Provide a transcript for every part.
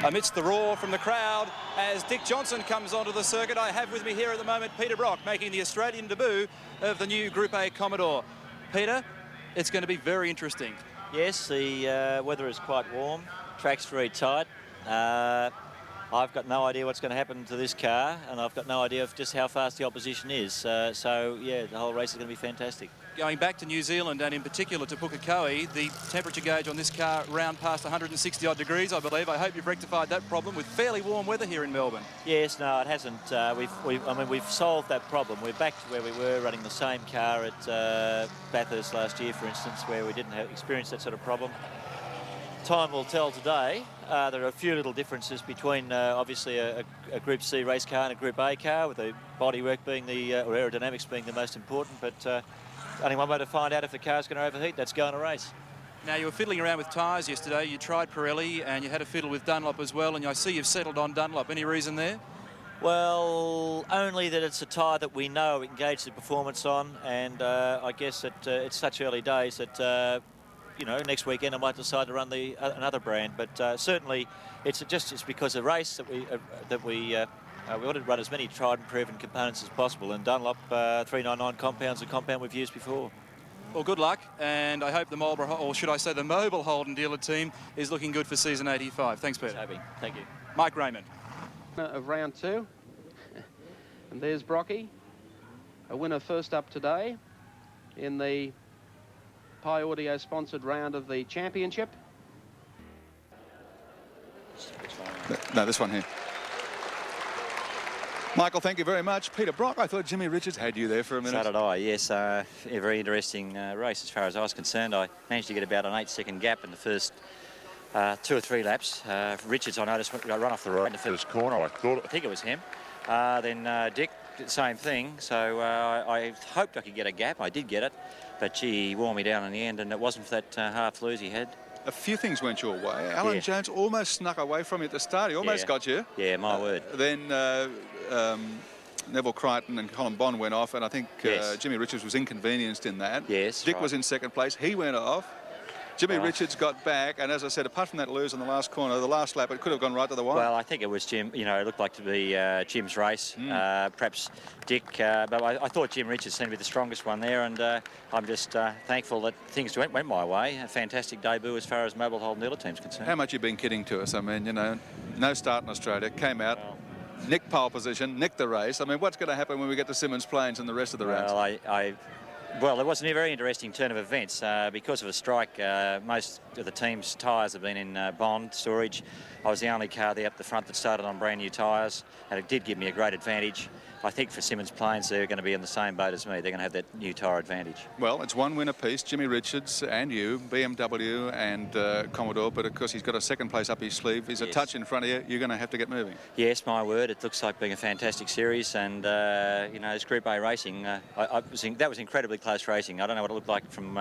amidst the roar from the crowd as Dick Johnson comes onto the circuit. I have with me here at the moment Peter Brock making the Australian debut of the new Group A Commodore. Peter, it's going to be very interesting. Yes, the weather is quite warm, track's very tight. I've got no idea what's going to happen to this car, and I've got no idea of just how fast the opposition is. So, yeah, the whole race is going to be fantastic. Going back to New Zealand and in particular to Pukekohe, the temperature gauge on this car round past 160 odd degrees, I believe. I hope you've rectified that problem with fairly warm weather here in Melbourne. Yes, no, it hasn't. We've solved that problem. We're back to where we were running the same car at Bathurst last year, for instance, where we didn't experience that sort of problem. Time will tell today. There are a few little differences between obviously a Group C race car and a Group A car, with the bodywork being or aerodynamics being the most important, but only one way to find out if the car's going to overheat, that's going to race. Now, you were fiddling around with tyres yesterday. You tried Pirelli and you had a fiddle with Dunlop as well, and I see you've settled on Dunlop. Any reason there? Well, only that it's a tyre that we know we can gauge the performance on, and I guess that it's such early days that you know, next weekend I might decide to run another brand, but certainly it's because of the race that we wanted to run as many tried and proven components as possible, and Dunlop 399 compound's a compound we've used before. Well, good luck, and I hope the Marlboro, or should I say the Mobile Holden dealer team, is looking good for season 85. Thanks, Peter. Thank you. Mike Raymond. Of round 2, and there's Brocky, a winner first up today in the Pi Audio sponsored round of the championship. No, this one here. Michael, thank you very much. Peter Brock, I thought Jimmy Richards had you there for a minute. So did I, yes. A very interesting race as far as I was concerned. I managed to get about an 8-second gap in the first 2 or 3 laps. Richards, I noticed, got run off the right in the first corner. I think it was him. Then Dick did the same thing, so I hoped I could get a gap. I did get it, but gee, he wore me down in the end, and it wasn't for that half lose he had. A few things went your way. Alan Jones almost snuck away from you at the start. He almost got you. Yeah, my word. Then Neville Crichton and Colin Bond went off, and I think Jimmy Richards was inconvenienced in that. Yes, Dick was in second place. He went off. Jimmy Richards got back, and as I said, apart from that lose in the last corner, the last lap, it could have gone right to the wire. Well, I think it was Jim. You know, it looked like to be Jim's race. Perhaps Dick, but I thought Jim Richards seemed to be the strongest one there, and I'm just thankful that things went my way. A fantastic debut as far as Mobile Holden dealer team's concerned. How much you've been kidding to us? I mean, you know, no start in Australia, came out. Nicked pole position, nicked the race. I mean, what's going to happen when we get to Symmons Plains and the rest of the rounds? Well, it was a very interesting turn of events. Because of a strike, most of the team's tyres have been in bond storage. I was the only car there up the front that started on brand new tyres, and it did give me a great advantage. I think for Symmons Plains, they're going to be in the same boat as me. They're going to have that new tyre advantage. Well, it's one win apiece, Jimmy Richards and you, BMW and Commodore, but of course he's got a second place up his sleeve. He's a touch in front of you. You're going to have to get moving. Yes, my word. It looks like being a fantastic series, and you know, this Group A racing, that was incredibly close racing. I don't know what it looked like from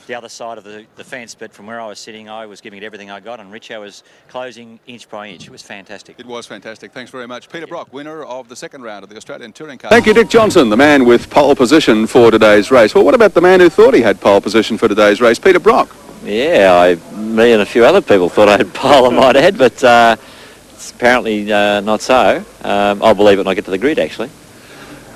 the other side of the fence, but from where I was sitting, I was giving it everything I got, and Richo was closing inch by inch. It was fantastic. It was fantastic. Thanks very much. Peter Brock, winner of the second round of the Australian Touring Car. Thank you, Dick Johnson, the man with pole position for today's race. Well, what about the man who thought he had pole position for today's race, Peter Brock? Yeah, me and a few other people thought I had pole, I might add, but it's apparently not so. I'll believe it when I get to the grid, actually.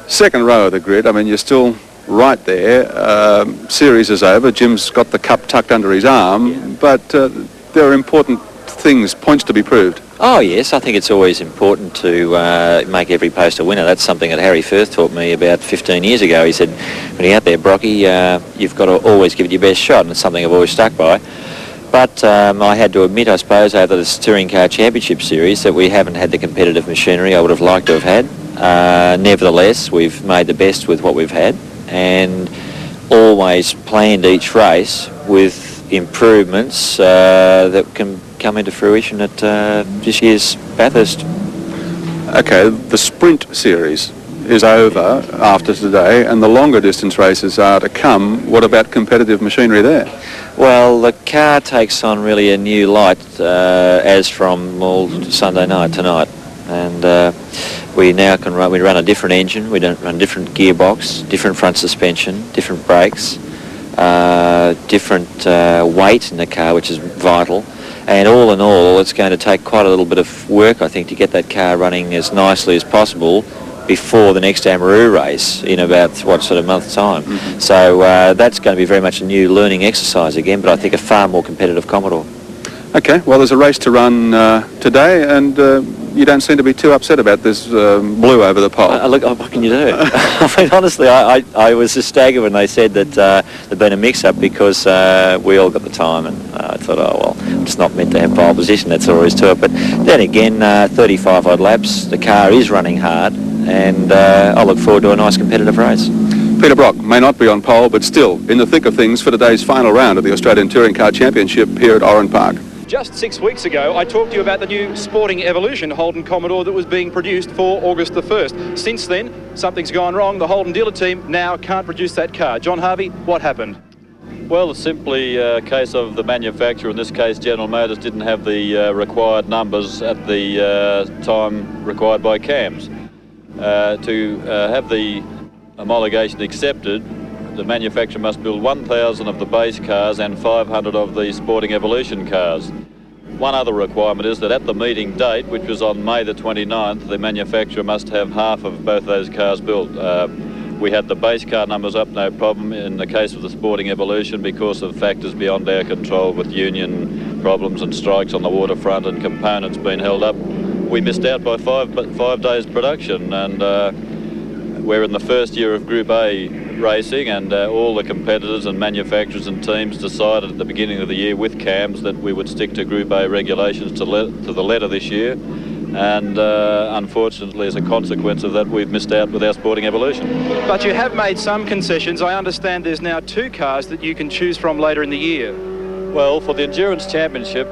Second row of the grid. I mean, you're still right there. Series is over. Jim's got the cup tucked under his arm, but there are important things, points to be proved. Oh yes, I think it's always important to make every post a winner. That's something that Harry Firth taught me about 15 years ago. He said, when you're out there, Brocky, you've got to always give it your best shot, and it's something I've always stuck by. But I had to admit, I suppose, over this Touring Car Championship Series that we haven't had the competitive machinery I would have liked to have had. Nevertheless, we've made the best with what we've had, and always planned each race with improvements that can come into fruition at this year's Bathurst. Okay, the sprint series is over after today, and the longer distance races are to come. What about competitive machinery there? Well, the car takes on really a new light as from Sunday night tonight, and we now can run. We run a different engine. We don't run a different gearbox, different front suspension, different brakes, different weight in the car, which is vital. And all in all, it's going to take quite a little bit of work, I think, to get that car running as nicely as possible before the next Amaroo race in about, what, sort of month's time. So that's going to be very much a new learning exercise again, but I think a far more competitive Commodore. Okay, well, there's a race to run today, and you don't seem to be too upset about this blue over the pole. Look, what can you do? I mean, honestly, I was just staggered when they said that there'd been a mix-up because we all got the time, and I thought, oh, well, I'm just not meant to have pole position, that's all there is to it. But then again, 35-odd laps, the car is running hard, and I look forward to a nice competitive race. Peter Brock may not be on pole, but still in the thick of things for today's final round of the Australian Touring Car Championship here at Oran Park. Just 6 weeks ago, I talked to you about the new Sporting Evolution Holden Commodore that was being produced for August the 1st. Since then, something's gone wrong. The Holden dealer team now can't produce that car. John Harvey, what happened? Well, it's simply a case of the manufacturer, in this case General Motors, didn't have the required numbers at the time required by CAMS. To have the homologation accepted, the manufacturer must build 1,000 of the base cars and 500 of the Sporting Evolution cars. One other requirement is that at the meeting date, which was on May the 29th, the manufacturer must have half of both those cars built. We had the base car numbers up, no problem. In the case of the Sporting Evolution, because of factors beyond our control with union problems and strikes on the waterfront and components being held up, we missed out by five days production, and we're in the first year of Group A racing, and all the competitors and manufacturers and teams decided at the beginning of the year with CAMS that we would stick to Group A regulations to the letter this year, and unfortunately as a consequence of that we've missed out with our Sporting Evolution. But you have made some concessions. I understand there's now 2 cars that you can choose from later in the year. Well, for the Endurance Championship,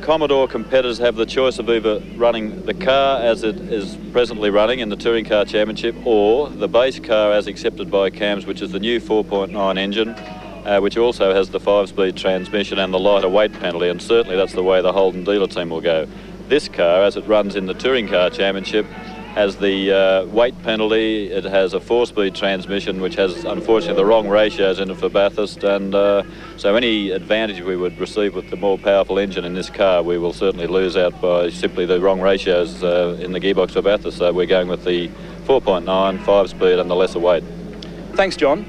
Commodore competitors have the choice of either running the car as it is presently running in the Touring Car Championship, or the base car as accepted by CAMS, which is the new 4.9 engine, which also has the 5-speed transmission and the lighter weight penalty, and certainly that's the way the Holden dealer team will go. This car, as it runs in the Touring Car Championship, has the weight penalty. It has a 4-speed transmission, which has unfortunately the wrong ratios in it for Bathurst, and so any advantage we would receive with the more powerful engine in this car, we will certainly lose out by simply the wrong ratios in the gearbox for Bathurst. So we're going with the 4.9, 5-speed and the lesser weight. Thanks, John.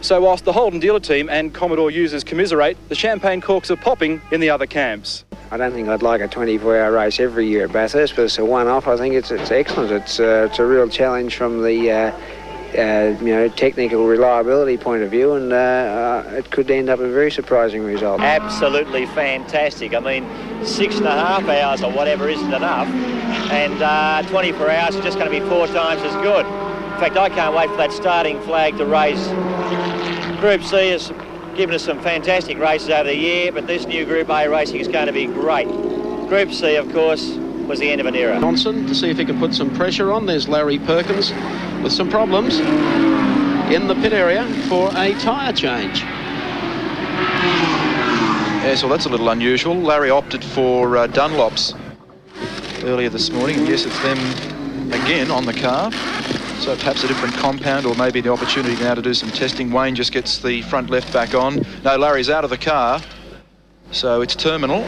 So whilst the Holden dealer team and Commodore users commiserate, the champagne corks are popping in the other camps. I don't think I'd like a 24-hour race every year at Bathurst, but it's a one-off. I think it's excellent. It's a real challenge from the technical reliability point of view, and it could end up a very surprising result. Absolutely fantastic. I mean, 6.5 hours or whatever isn't enough, and 24 hours is just going to be 4 times as good. In fact, I can't wait for that starting flag to race. Group C has given us some fantastic races over the year, but this new Group A racing is going to be great. Group C, of course, was the end of an era. Johnson to see if he can put some pressure on. There's Larry Perkins with some problems in the pit area for a tyre change. Yes, well, that's a little unusual. Larry opted for Dunlops earlier this morning. Yes, it's them again on the car. So perhaps a different compound, or maybe the opportunity now to do some testing. Wayne just gets the front left back on. No, Larry's out of the car, so it's terminal.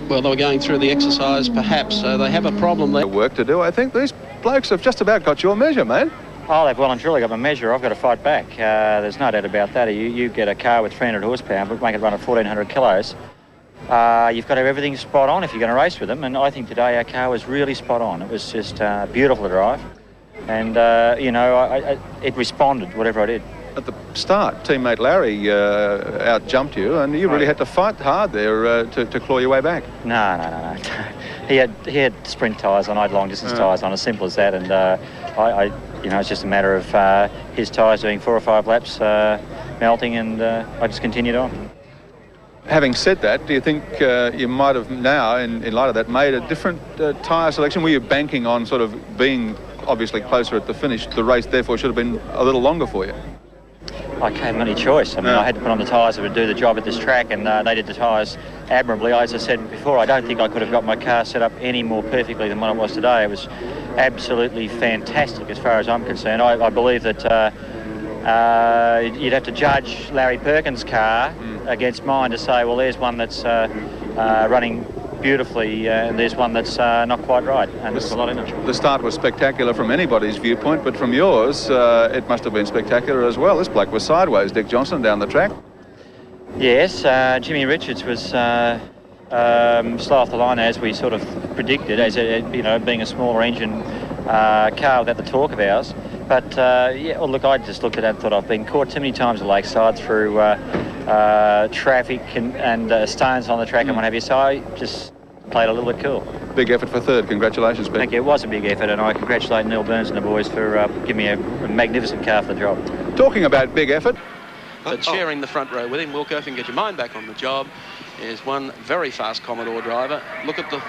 Well, they were going through the exercise, perhaps, so they have a problem there. Work to do. I think these blokes have just about got your measure, man. Oh, they've well and truly got my measure. I've got to fight back. There's no doubt about that. You get a car with 300 horsepower, but make it run at 1,400 kilos. You've got to have everything spot on if you're going to race with them, and I think today our car was really spot on. It was just beautiful to drive. And, it responded, whatever I did. At the start, teammate Larry out-jumped you, and you really had to fight hard there to claw your way back. No. He had sprint tyres on, I had long-distance tyres on, as simple as that. And, it's just a matter of his tyres doing 4 or 5 laps, melting, and I just continued on. Having said that, do you think you might have now, in light of that, made a different tyre selection? Were you banking on sort of being obviously closer at the finish? The race therefore should have been a little longer for you. I can't have any choice. I mean, I had to put on the tyres that would do the job at this track, and they did the tyres admirably. As I said before, I don't think I could have got my car set up any more perfectly than what it was today. It was absolutely fantastic as far as I'm concerned. I believe that You'd have to judge Larry Perkins' car against mine to say, well, there's one that's running beautifully, and there's one that's not quite right, and there's a lot in it. The start was spectacular from anybody's viewpoint, but from yours, it must have been spectacular as well. This bloke was sideways, Dick Johnson, down the track. Yes, Jimmy Richards was slow off the line, as we sort of predicted, as you know, being a smaller engine car without the torque of ours. But yeah, well, look, I just looked at that and thought I've been caught too many times at Lakeside through traffic and stones on the track and what have you, so I just played a little bit cool. Big effort for third. Congratulations, Pete. Thank you. It was a big effort, and I congratulate Neil Burns and the boys for giving me a magnificent car for the job. Talking about big effort. But sharing the front row with him, Wilco, if you can get your mind back on the job, is one very fast Commodore driver. Look at the...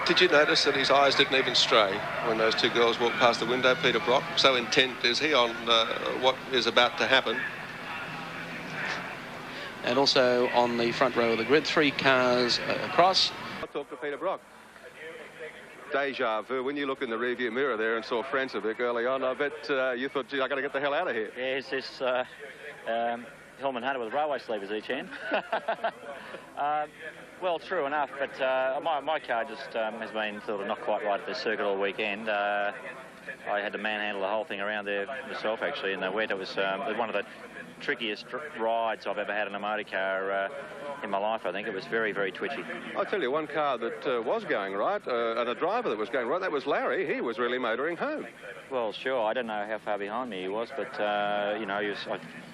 Did you notice that his eyes didn't even stray when those two girls walked past the window, Peter Brock? So intent is he on what is about to happen. And also on the front row of the grid, 3 cars across. I'll talk to Peter Brock. Deja vu. When you look in the rearview mirror there and saw Francevic early on, I bet you thought, gee, I got to get the hell out of here. Yeah, it's this Hillman Hunter with railway sleevers each end. Well, true enough, but my car just has been sort of not quite right at the circuit all weekend. I had to manhandle the whole thing around there myself, actually, in the wet. It was one of the trickiest rides I've ever had in a motor car in my life. I think it was very, very twitchy. I'll tell you, one car that was going right, and a driver that was going right, that was Larry. He was really motoring home. Well, sure. I don't know how far behind me he was, but, you know, he was...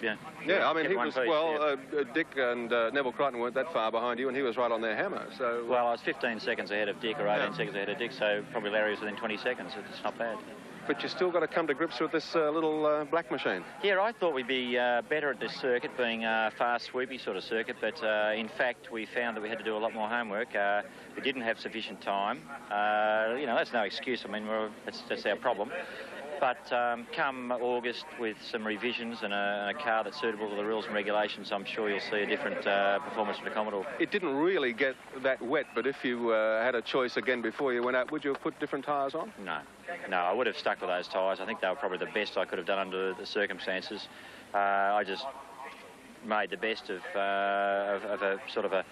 Yeah, I mean, he was, well, Dick and Neville Crichton weren't that far behind you, and he was right on their hammer, so... Well, I was 15 seconds ahead of Dick, or 18 seconds ahead of Dick, so probably Larry was within 20 seconds. It's not bad. But you still got to come to grips with this little black machine. Yeah, I thought we'd be better at this circuit, being a fast, swoopy sort of circuit, but in fact, we found that we had to do a lot more homework. We didn't have sufficient time. You know, that's no excuse. I mean, that's our problem. But come August, with some revisions and a car that's suitable to the rules and regulations, I'm sure you'll see a different performance from the Commodore. It didn't really get that wet, but if you had a choice again before you went out, would you have put different tyres on? No, I would have stuck with those tyres. I think they were probably the best I could have done under the circumstances. I just made the best of a sort of a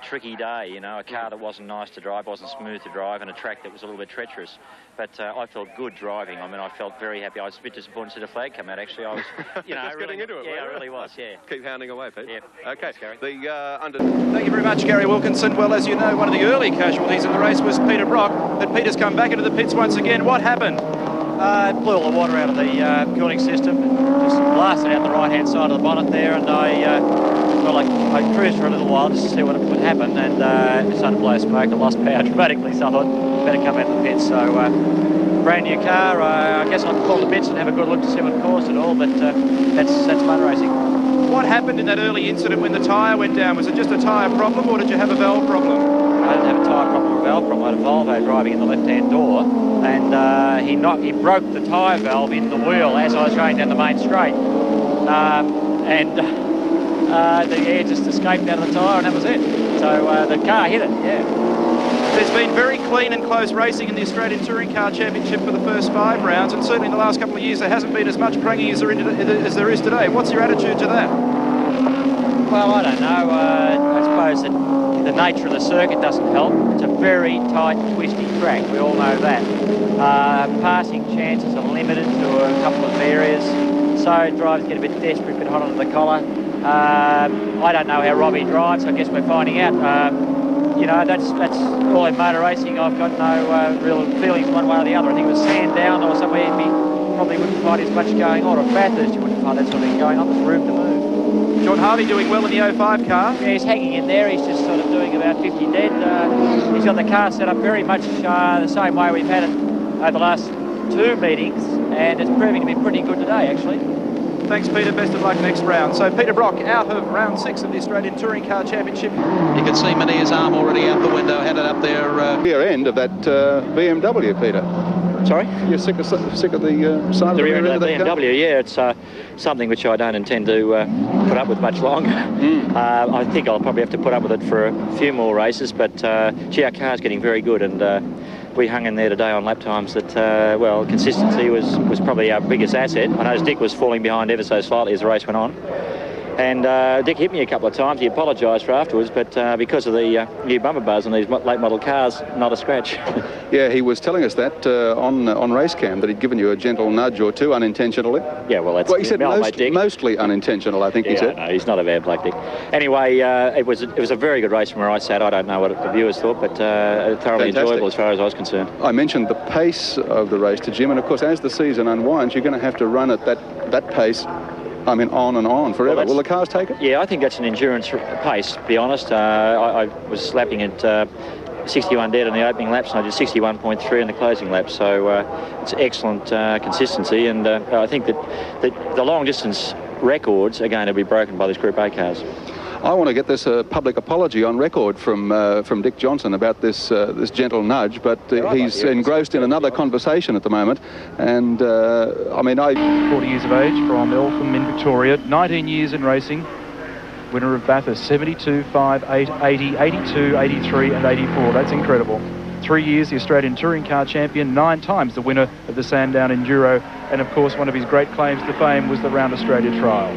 tricky day, you know, a car that wasn't nice to drive, wasn't smooth to drive, and a track that was a little bit treacherous. But I felt good driving. I mean, I felt very happy. I was a bit disappointed to see the flag come out, actually. I was, you know, just really, getting into it. Yeah, I really was, yeah. Keep hounding away, Pete. Yeah. Okay. Thanks, Thank you very much, Gary Wilkinson. Well, as you know, one of the early casualties in the race was Peter Brock, but Peter's come back into the pits once again. What happened? It blew all the water out of the cooling system, just blasted out the right-hand side of the bonnet there, and I cruised for a little while just to see what would happen, and it started to blow smoke. I lost power dramatically, so I thought better come out of the pits. So brand new car. I guess I'll call the bits and have a good look to see what caused it all, but that's motor racing. What happened in that early incident when the tyre went down? Was it just a tyre problem, or did you have a valve problem? I didn't have a tyre problem or a valve problem. I had a Volvo driving in the left-hand door, and he broke the tyre valve in the wheel as I was going down the main straight, the air just escaped out of the tyre, and that was it. So the car hit it, yeah. There's been very clean and close racing in the Australian Touring Car Championship for the first 5 rounds, and certainly in the last couple of years there hasn't been as much pranging as there is today. What's your attitude to that? Well, I don't know. I suppose that the nature of the circuit doesn't help. It's a very tight, twisty track. We all know that. Passing chances are limited to a couple of areas, so drivers get a bit desperate, a bit hot under the collar. I don't know how Robbie drives. I guess we're finding out. You know, that's all in motor racing. I've got no real feelings one way or the other. I think it was Sandown or somewhere he probably wouldn't find as much going on, or Bathurst you wouldn't find that sort of thing going on. There's room to move. John Harvey doing well in the 05 car. Yeah, he's hanging in there. He's just sort of doing about 50 dead. He's got the car set up very much the same way we've had it over the last 2 meetings, and it's proving to be pretty good today, actually. Thanks, Peter. Best of luck next round. So Peter Brock out of round 6 of the Australian Touring Car Championship. You can see Mania's arm already out the window, had it up there. Rear end of that BMW, Peter. Sorry? You're sick of the side of the rear end of that car? BMW, yeah, it's something which I don't intend to put up with much longer. I think I'll probably have to put up with it for a few more races, but gee, our car's getting very good, and we hung in there today on lap times that, well, consistency was probably our biggest asset. I noticed Dick was falling behind ever so slightly as the race went on. And Dick hit me a couple of times. He apologised for afterwards, but because of the new bumper bars on these late model cars, not a scratch. Yeah, he was telling us that on race cam, that he'd given you a gentle nudge or two unintentionally. Yeah, well, that's... Well, he said Dick. mostly unintentional, I think he said. No, he's not a bad bloke, Dick. Anyway, it was a very good race from where I sat. I don't know what the viewers thought, but thoroughly enjoyable as far as I was concerned. I mentioned the pace of the race to Jim, and of course, as the season unwinds, you're going to have to run at that pace. I mean, on and on forever. Well, will the cars take it? Yeah, I think that's an endurance pace, to be honest. I was lapping at 61 dead in the opening laps, and I did 61.3 in the closing lap. So it's excellent consistency, and I think that the long distance records are going to be broken by these Group A cars. I want to get this public apology on record from Dick Johnson about this gentle nudge, but he's engrossed in another conversation at the moment. And I mean, 40 years of age from Eltham in Victoria, 19 years in racing, winner of Bathurst, 72, 5, 8, 80, 82, 83 and 84. That's incredible. 3 years the Australian Touring Car Champion, 9 times the winner of the Sandown Enduro, and of course one of his great claims to fame was the Round Australia Trial.